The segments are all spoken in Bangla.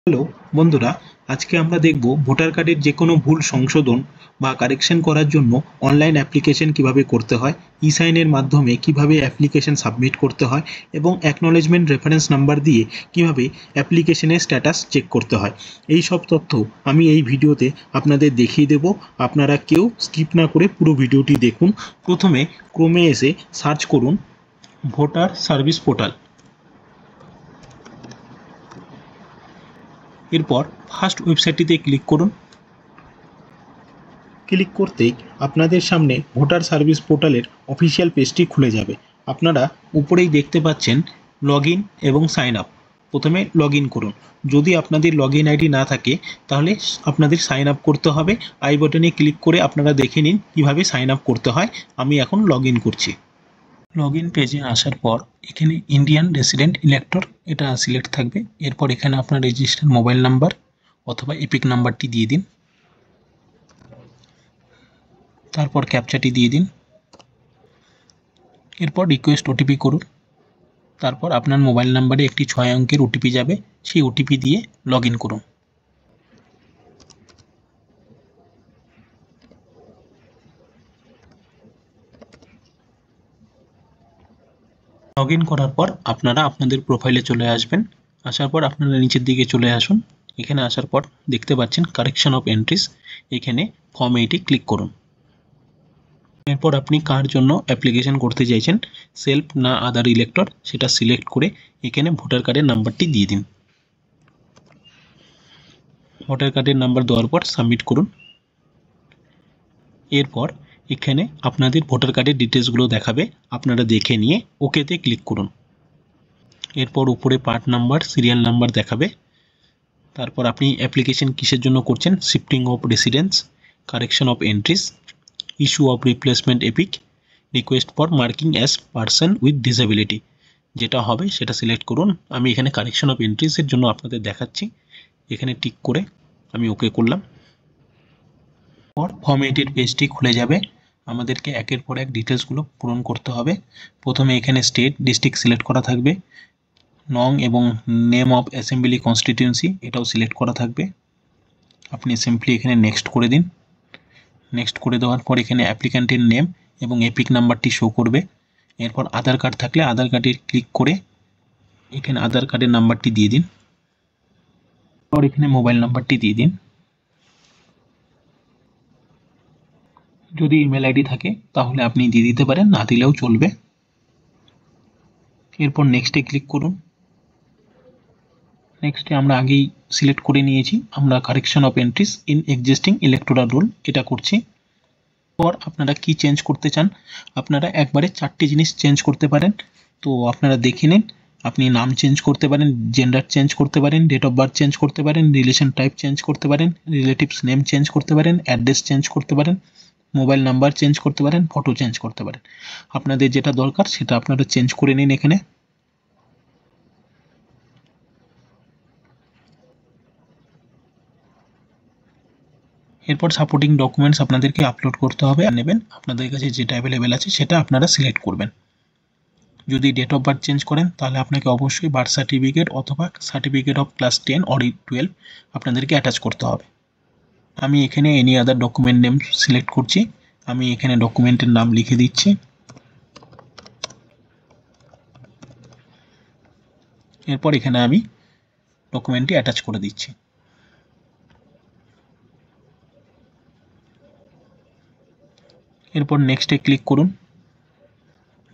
হ্যালো বন্ধুরা, আজকে আমরা দেখব ভোটার কার্ডের যে কোনো ভুল সংশোধন বা কারেকশন করার জন্য অনলাইন অ্যাপ্লিকেশন কিভাবে করতে হয়, ই সাইনের মাধ্যমে কিভাবে অ্যাপ্লিকেশন সাবমিট করতে হয় এবং অ্যাকনলেজমেন্ট রেফারেন্স নাম্বার দিয়ে কিভাবে অ্যাপ্লিকেশনের স্ট্যাটাস চেক করতে হয়। এই সব তথ্য আমি এই ভিডিওতে আপনাদের দেখিয়ে দেব। আপনারা কেউ স্কিপ না করে পুরো ভিডিওটি দেখুন। প্রথমে ক্রোমে এসে সার্চ করুন ভোটার সার্ভিস পোর্টাল। এরপর ফার্স্ট ওয়েবসাইটটিতে ক্লিক করুন। ক্লিক করতেই আপনাদের সামনে ভোটার সার্ভিস পোর্টালের অফিসিয়াল পেজটি খুলে যাবে। আপনারা উপরেই দেখতে পাচ্ছেন লগ ইন এবং সাইন আপ। প্রথমে লগ ইন করুন। যদি আপনাদের লগ ইন আইডি না থাকে তাহলে আপনাদের সাইন আপ করতে হবে। আই বাটনে ক্লিক করে আপনারা দেখে নিন কীভাবে সাইন আপ করতে হয়। আমি এখন লগ ইন করছি। লগ ইন পেজে আসার পর এখানে ইন্ডিয়ান রেসিডেন্ট ইলেক্টর এটা সিলেক্ট থাকবে। এরপর এখানে আপনার রেজিস্টার্ড মোবাইল নাম্বার অথবা এপিক নাম্বারটি দিয়ে দিন। তারপর ক্যাপচাটি দিয়ে দিন। এরপর রিকোয়েস্ট ওটিপি করুন। তারপর আপনার মোবাইল নাম্বারে একটি 6 অঙ্কের ওটিপি যাবে, সেই ওটিপি দিয়ে লগ ইন করুন। লগ ইন করার পর আপনারা আপনাদের প্রোফাইলে চলে আসবেন। আসার পর আপনারা নিচের দিকে চলে আসুন। এখানে আসার পর দেখতে পাচ্ছেন কারেকশন অফ এন্ট্রিস, এখানে ফর্ম 8 ক্লিক করুন। এরপর আপনি কার জন্য অ্যাপ্লিকেশন করতে চাইছেন, সেলফ না আদার ইলেক্টর, সেটা সিলেক্ট করে এখানে ভোটার কার্ডের নাম্বারটি দিয়ে দিন। ভোটার কার্ডের নাম্বার দেওয়ার পর সাবমিট করুন। এরপর এখানে আপনাদের ভোটার কার্ডের ডিটেলসগুলো দেখাবে, আপনারা দেখে নিয়ে ওকেতে ক্লিক করুন। এরপর উপরে পার্ট নাম্বার, সিরিয়াল নাম্বার দেখাবে। তারপর আপনি অ্যাপ্লিকেশন কিসের জন্য করছেন, shifting of residence, correction of entries, issue of replacement epic, request for marking as person with disability, যেটা হবে সেটা সিলেক্ট করুন। আমি এখানে কারেকশন অফ এন্ট্রিসের জন্য আপনাদের দেখাচ্ছি, এখানে টিক করে আমি ওকে করলাম। পর ফর্ম 8 পেজটি খুলে যাবে। আমাদেরকে একের পর এক ডিটেলসগুলো পূরণ করতে হবে। প্রথমে এখানে স্টেট ডিস্ট্রিক্ট সিলেক্ট করা থাকবে, নং এবং নেম অফ অ্যাসেম্বলি কনস্টিটিউয়েন্সি এটাও সিলেক্ট করা থাকবে। আপনি সিম্পলি এখানে নেক্সট করে দিন। নেক্সট করে দেওয়ার পর এখানে অ্যাপ্লিক্যান্টের নেম এবং এপিক নাম্বারটি শো করবে। এরপর আধার কার্ড থাকলে আধার কার্ডে ক্লিক করে এখানে আধার কার্ডের নাম্বারটি দিয়ে দিন। আর এখানে মোবাইল নাম্বারটি দিয়ে দিন। যদি ইমেল আইডি থাকে তাহলে আপনি দিয়ে দিতে পারেন, না দিলেও চলবে। এরপর নেক্সটে ক্লিক করুন। নেক্সটে আমরা আগেই সিলেক্ট করে নিয়েছি, আমরা correction of entries in existing electoral role এটা করছি। পর আপনারা কি চেঞ্জ করতে চান, আপনারা একবারে 4টি জিনিস চেঞ্জ করতে পারেন। তো আপনারা দেখে নিন। আপনি নাম চেঞ্জ করতে পারেন, জেন্ডার চেঞ্জ করতে পারেন, ডেট অফ বার্থ চেঞ্জ করতে পারেন, রিলেশন টাইপ চেঞ্জ করতে পারেন, রিলেটিভস নেম চেঞ্জ করতে পারেন, অ্যাড্রেস চেঞ্জ করতে পারেন, মোবাইল নাম্বার চেঞ্জ করতে পারেন, ফটো চেঞ্জ করতে পারেন। আপনাদের যেটা দরকার সেটা আপনারা চেঞ্জ করে নিন এখানে। এরপর সাপোর্টিং ডকুমেন্টস আপনাদেরকে আপলোড করতে হবে, নেবেন আপনাদের কাছে যেটা অ্যাভেলেবেল আছে সেটা আপনারা সিলেক্ট করবেন। যদি ডেট অফ বার্থ চেঞ্জ করেন তাহলে আপনাকে অবশ্যই বার্থ সার্টিফিকেট অথবা সার্টিফিকেট অফ ক্লাস 10 অর 12 আপনাদেরকে অ্যাটাচ করতে হবে। আমি এখানে any other document name select করছি। আমি এখানে ডকুমেন্টের নাম লিখে দিচ্ছি। এরপর এখানে আমি ডকুমেন্টটি অ্যাটাচ করে দিচ্ছি। এরপর নেক্সটে ক্লিক করুন।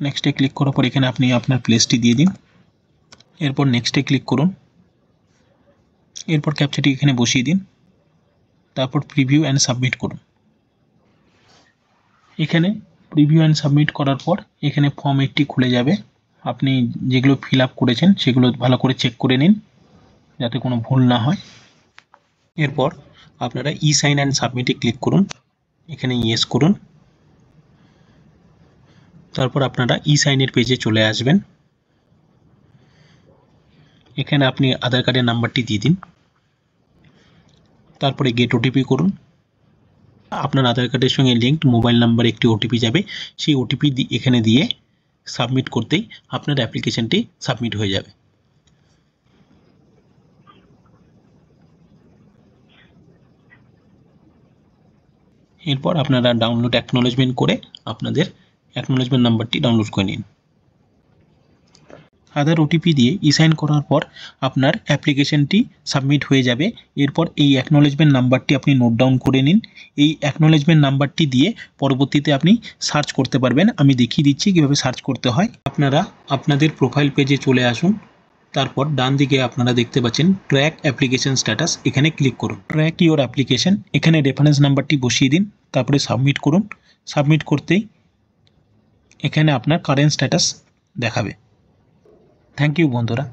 নেক্সটে ক্লিক করার পর এখানে আপনি আপনার প্লেসটি দিয়ে দিন। এরপর নেক্সটে ক্লিক করুন। এরপর ক্যাপচাটি এখানে বসিয়ে দিন। তারপর প্রিভিউ অ্যান্ড সাবমিট করুন। এখানে প্রিভিউ অ্যান্ড সাবমিট করার পর এখানে ফর্ম 8টি খুলে যাবে। আপনি যেগুলো ফিল আপ করেছেন সেগুলো ভালো করে চেক করে নিন যাতে কোনো ভুল না হয়। এরপর আপনারা ই সাইন অ্যান্ড সাবমিটে ক্লিক করুন। এখানে ইয়েস করুন। তারপর আপনারা ই সাইনের পেজে চলে আসবেন। এখানে আপনি আধার কার্ডের নাম্বারটি দিয়ে দিন। তারপরে গেট ওটিপি করুন। আপনার আধার কার্ডের সঙ্গে লিঙ্কড মোবাইল নাম্বারে একটি ওটিপি যাবে, সেই ওটিপি এখানে দিয়ে সাবমিট করতেই আপনার অ্যাপ্লিকেশনটি সাবমিট হয়ে যাবে। এরপর আপনারা ডাউনলোড অ্যাকনোলেজমেন্ট করে আপনাদের অ্যাকনোলেজমেন্ট নাম্বারটি ডাউনলোড করে নিন। আধার ওটিপি দিয়ে সাইন করার পর আপনার অ্যাপ্লিকেশনটি সাবমিট হয়ে যাবে। এরপর এই অ্যাকনোলেজমেন্ট নাম্বারটি আপনি নোট ডাউন করে নিন। এই অ্যাকনোলেজমেন্ট নাম্বারটি দিয়ে পরবর্তীতে আপনি সার্চ করতে পারবেন। আমি দেখিয়ে দিচ্ছি কীভাবে সার্চ করতে হয়। আপনারা আপনাদের প্রোফাইল পেজে চলে আসুন। তারপর ডান দিকে আপনারা দেখতে পাচ্ছেন ট্র্যাক অ্যাপ্লিকেশন স্ট্যাটাস, এখানে ক্লিক করুন। ট্র্যাক ইওর অ্যাপ্লিকেশন, এখানে রেফারেন্স নাম্বারটি বসিয়ে দিন, তারপরে সাবমিট করুন। সাবমিট করতেই এখানে আপনার কারেন্ট স্ট্যাটাস দেখাবে। থ্যাংক ইউ বন্ধুরা।